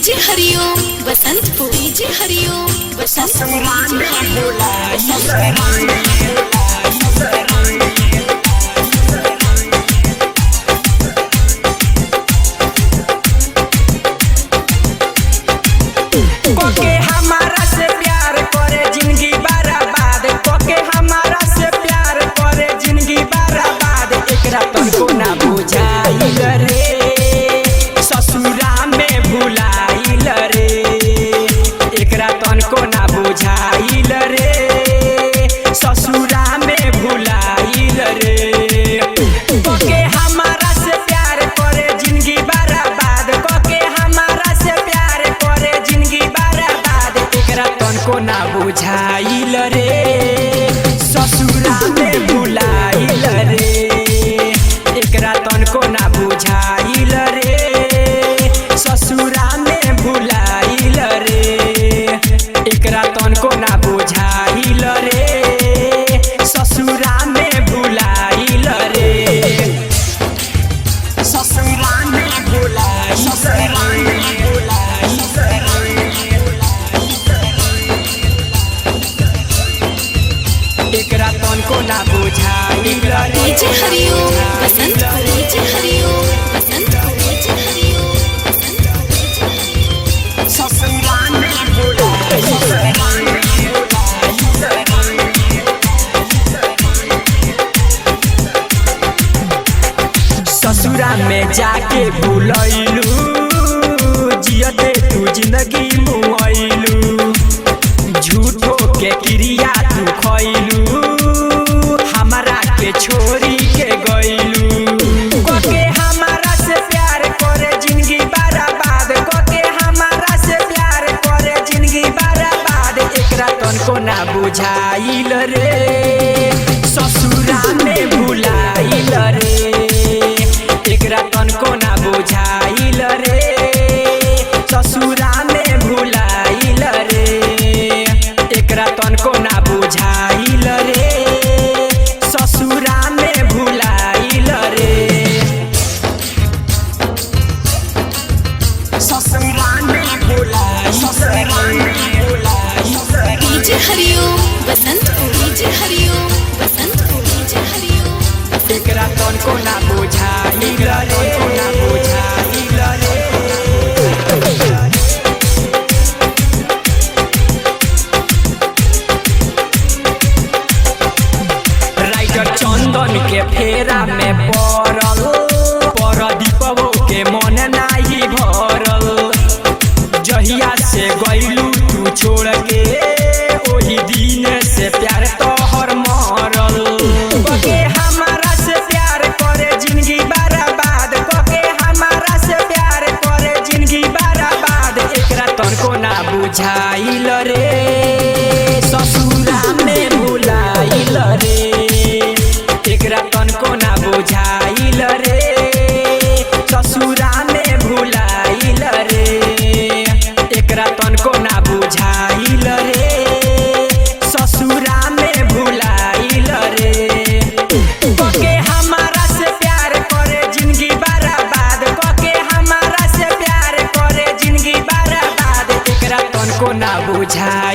DJ हरिओम Basantpur, DJ हरिओम बसंतपुर। कोके हमारा से प्यार करे जिंदगी बर्बाद, कोके हमारा से प्यार करे जिंदगी बर्बाद। एकरा तुमको ना बुझाइल रे, ससुरा में भुलाइल रे। एकरा तुमको ना बुझाइल रे, ससुरा में भुलाइल रे। कोके हमारा से प्यार करे जिंदगी बर्बाद, कोके हमारा से प्यार करे जिंदगी बर्बाद। एकरा तुमको ना बुझाइल रे, ससुरा में भुलाइल रे। एकरा तुमको ना बुझाइल रे, ससुरा में भुलाइल रे। एकरा तुमको ना बुझाइल रे, ससुरा में भुलाइल रे। ससुरा में भुलाइल एकरा तुमको ना बुझाइल रे। डीजे हरिओम बसंतपुर, डीजे हरिओम बसंतपुर, डीजे हरिओम बसंतपुर। ससुरा में भुलाइल ससुरा में जाके भूलैलू, जियते तू जिंदगी मुआइलू। झूठो के क्रिया तू खैलू, हमारा के छोरी के गइलू। कोके हमारा से प्यार करे जिंदगी बर्बाद, कोके हमारा से प्यार करे जिंदगी बर्बाद। एकरा तुमको ना बुझाइल रे, ससुरा में भुलाइल रे। एकरा तुमको ना बुझाइल रे, ससुरा में भुलाइल रे। एकरा तुमको ना बुझाइल रे, ससुरा में भुलाइल रे। ससुरा में भुलाइल डीजे हरिओम बसंतपुर, डीजे हरिओम बसंतपुर, डीजे हरिओम। एकरा तुमको ना बुझाइल रे, ना बुझाइल रे। राइटर चंदन के फेरा में पड़ल, परदीपवो के मन नाही भरल। जहिया से गइलू तू छोड़ के, ओही दिन से प्यार तोहर मरल। कोके हमारा से प्यार करे जिंदगी बर्बाद, कोके हमारा से प्यार करे जिंदगी बर्बाद। एकरा तुमको ना बुझाइल रे, ससुरा में भुलाइल रे। एकरा तुमको ना बुझाइल रे, ससुरा में भुलाइल रे। एकरा तुमको ना बुझाइल रे, ससुरा में भुलाइल रे। कोके हमारा से प्यार करे जिंदगी बर्बाद, कोके हमारा से प्यार करे जिंदगी बर्बाद। एकरा तुमको ना बुझाइल